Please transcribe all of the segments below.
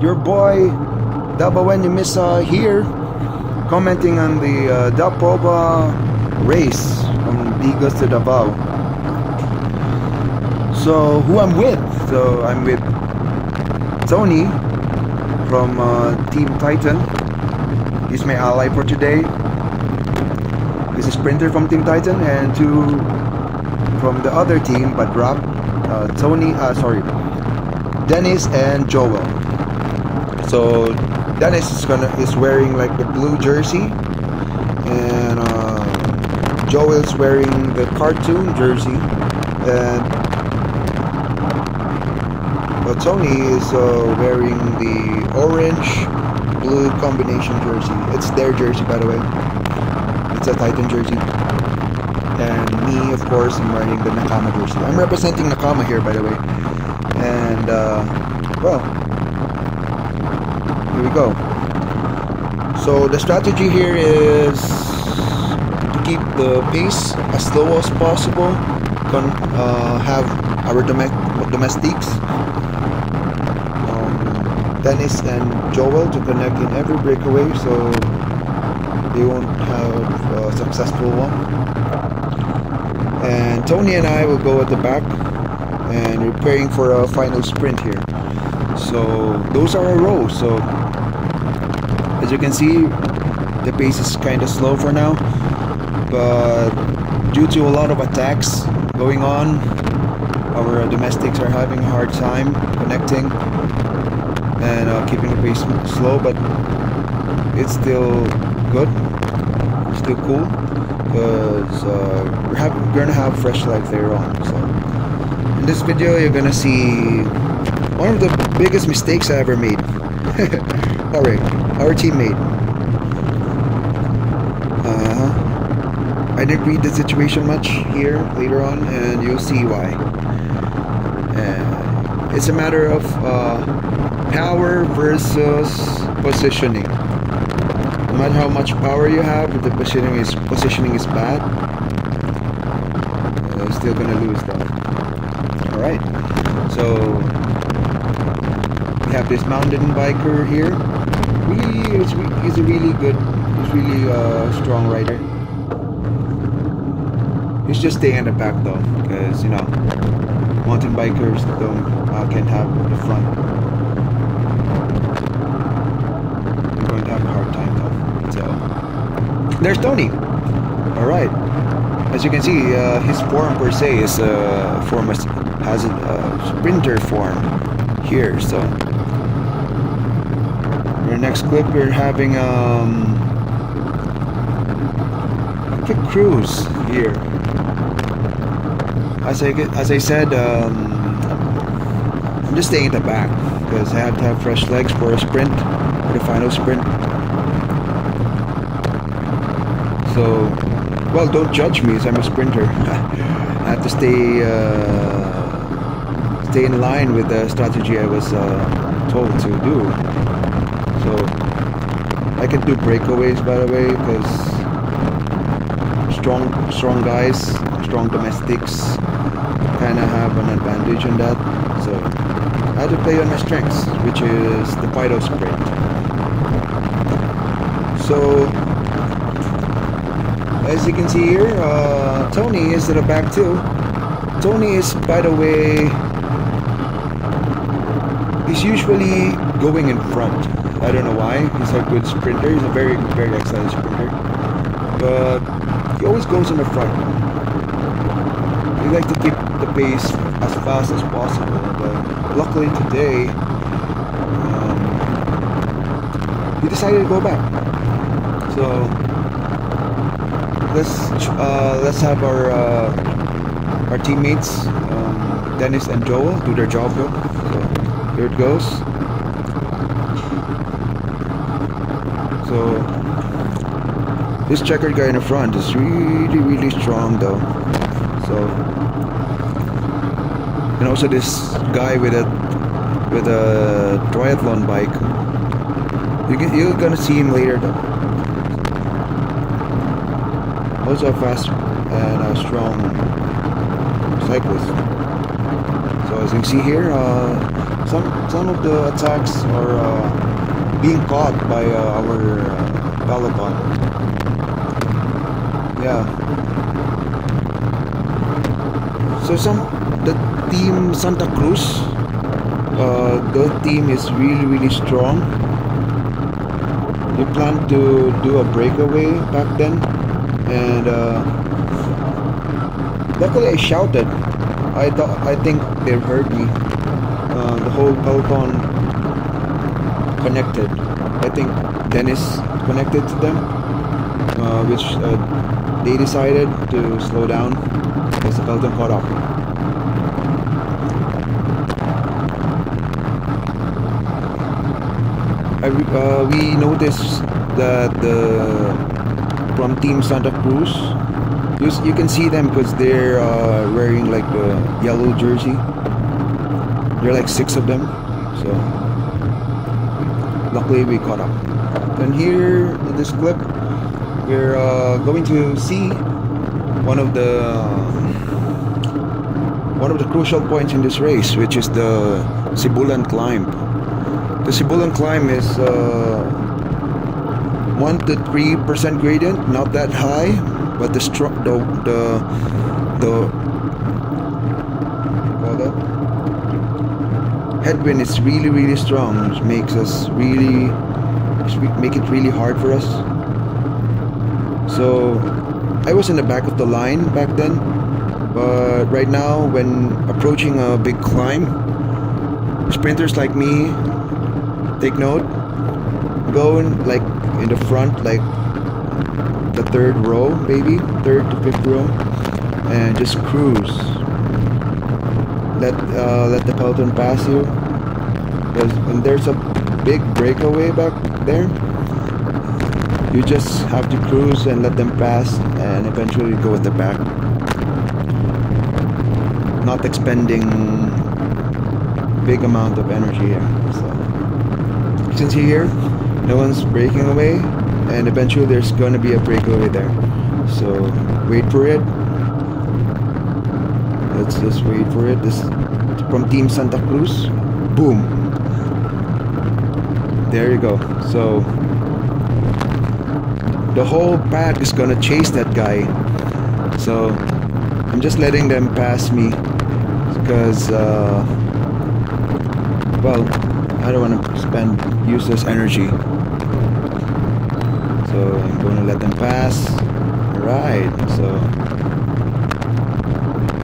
your boy Daba when you miss here, commenting on the DAPOBA race from Bigas to Davao. So who I'm with? So I'm with Toni from Team Titan. He's my ally for today. He's a sprinter from Team Titan, and two from the other team, Badrak, Dennis and Joel. So Dennis is wearing like the blue jersey, and Joel's wearing the cartoon jersey, and Toni is wearing the orange-blue combination jersey. It's their jersey, by the way. It's a Titan jersey. And me, of course, I'm wearing the Nakama jersey. I'm representing Nakama here, by the way. And, well, here we go. So the strategy here is to keep the pace as slow as possible. Have our domestiques, Dennis and Joel, to connect in every breakaway, so they won't have a successful one. And Toni and I will go at the back, and we're preparing for a final sprint here. So those are our rows. So as you can see, the pace is kind of slow for now, but due to a lot of attacks going on, our domestics are having a hard time connecting and keeping the pace slow, but it's still good, it's still cool, because we're gonna have fresh legs later on. So in this video, you're gonna see one of the biggest mistakes I ever made. Alright, our teammate. I didn't read the situation much here later on, and you'll see why. It's a matter of power versus positioning. No matter how much power you have, if the positioning is bad, you're still gonna lose though. Alright, so we have this mountain biker here. He's a really good, he's really strong rider. He's just staying at the back though, because you know, mountain bikers can't have the front. We're going to have a hard time though. So there's Toni. All right. As you can see, his form per se is has a sprinter form here. So in the next clip, we're having quick cruise here. As I said, I'm just staying at the back because I have to have fresh legs for a sprint, for the final sprint. So, well, don't judge me as I'm a sprinter. I have to stay in line with the strategy I was told to do. So, I can do breakaways, by the way, because strong guys, strong domestics kind of have an advantage in that. So I had to play on my strengths, which is the photo sprint. So as you can see here, Toni is at the back too. Toni is, by the way, he's usually going in front. I don't know why. He's a good sprinter. He's a very excellent sprinter, but he always goes in the front. We like to keep the pace as fast as possible, but luckily today he decided to go back. So let's have our teammates Dennis and Joel do their job though. So here it goes. So this checkered guy in the front is really strong though. So, and also this guy with a triathlon bike. You're gonna see him later though. Also a fast and a strong cyclist. So as you can see here, some of the attacks are being caught by our peloton. Yeah. So the team Santa Cruz, the team is really strong. They planned to do a breakaway back then, and luckily I shouted. I think they heard me. The whole peloton connected. I think Dennis connected to them, which they decided to slow down as the peloton caught up. We noticed that from Team Santa Cruz, you can see them because they're wearing like the yellow jersey. There are like 6 of them, so luckily we caught up. And here in this clip, we're going to see one of the crucial points in this race, which is the Sibulan climb. The Sibulan climb is 1 to 3% gradient, not that high, but the headwind is really strong, which makes us make it really hard for us. So I was in the back of the line back then, but right now when approaching a big climb, sprinters like me, take note, go in like in the front, like the 3rd row, maybe 3rd to 5th row, and just cruise. Let the peloton pass you. When there's a big breakaway back there, you just have to cruise and let them pass, and eventually go at the back, not expending big amount of energy here. So you can see here, no one's breaking away, and eventually there's gonna be a breakaway there. So wait for it. Let's just wait for it. This from Team Santa Cruz. Boom. There you go. So the whole pack is gonna chase that guy. So I'm just letting them pass me because well, I don't want to spend useless energy. So I'm gonna let them pass. Alright, so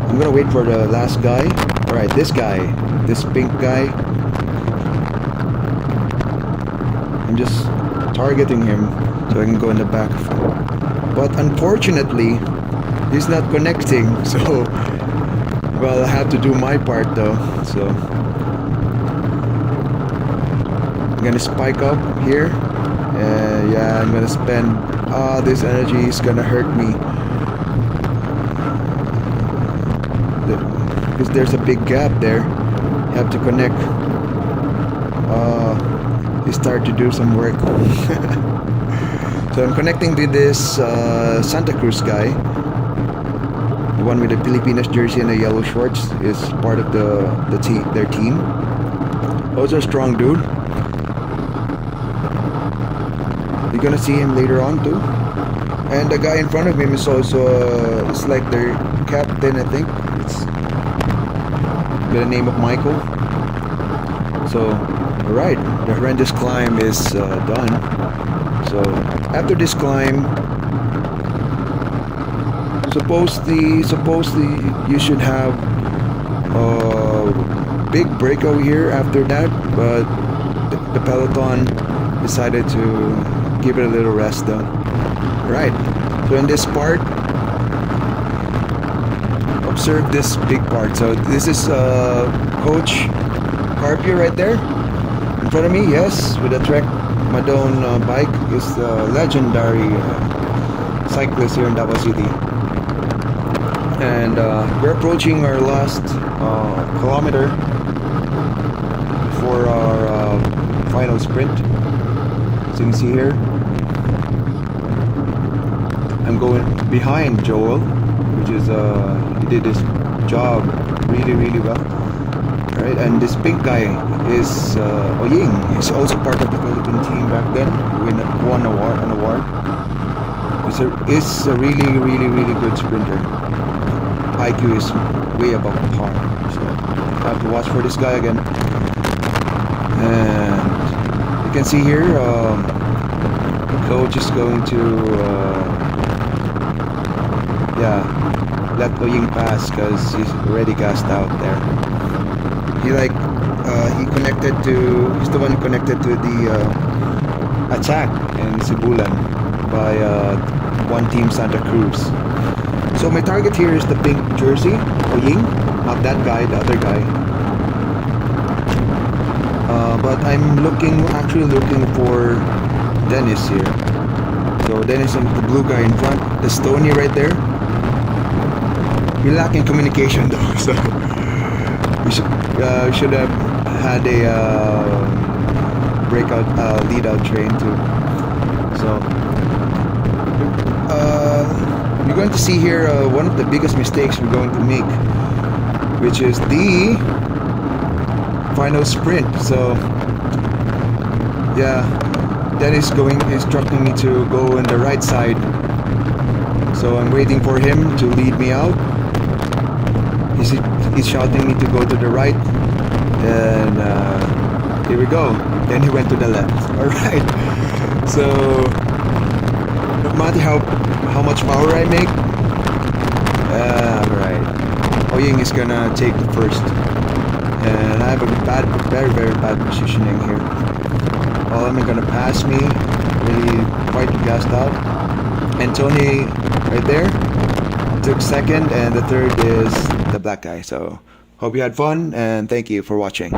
I'm gonna wait for the last guy. Alright, this guy, this pink guy, I'm just targeting him so I can go in the back. But unfortunately, he's not connecting, so well, I have to do my part though. So I'm gonna spike up here. Yeah, I'm gonna spend this energy is gonna hurt me because there's a big gap there. You have to connect. You start to do some work. So I'm connecting with this Santa Cruz guy. The one with the Filipinas jersey and the yellow shorts is part of their team. Also a strong dude. You're gonna see him later on too. And the guy in front of him is also it's like their captain, I think. It's with the name of Michael. So alright, the horrendous climb is done. So after this climb, supposedly you should have a big breakout here after that, but the peloton decided to give it a little rest though. Right, so in this part, observe this big part. So this is Coach Carpio right there in front of me. Yes, with a Trek Madone bike, is the legendary cyclist here in Davao City. And we're approaching our last kilometer for our final sprint. As you can see here, I'm going behind Joel, which is he did his job really well. Right, and this pink guy is Oying. He's also part of the Philippine team back then. Won an award. He's a really good sprinter. IQ is way above par. So I have to watch for this guy again. And you can see here, coach is going to let Oying pass because he's already gassed out there. He's the one who connected to the attack in Sibulan by one team Santa Cruz. So my target here is the pink jersey, Oying, not that guy, the other guy. But I'm actually looking for Dennis here. So Dennis is the blue guy in front. There's Toni right there. We're lacking communication though, so we should have had a lead out train too. So you're going to see here one of the biggest mistakes we're going to make, which is the final sprint. So yeah, Dennis instructing me to go on the right side. So I'm waiting for him to lead me out. He's shouting me to go to the right, and here we go. Then he went to the left. All right. So no matter how much power I make, all right. Oying is gonna take the first, and I have a very bad positioning here. All of them are gonna pass me. Really quite gassed out. And Toni right there took second, and the third is the black guy. So hope you had fun, and thank you for watching.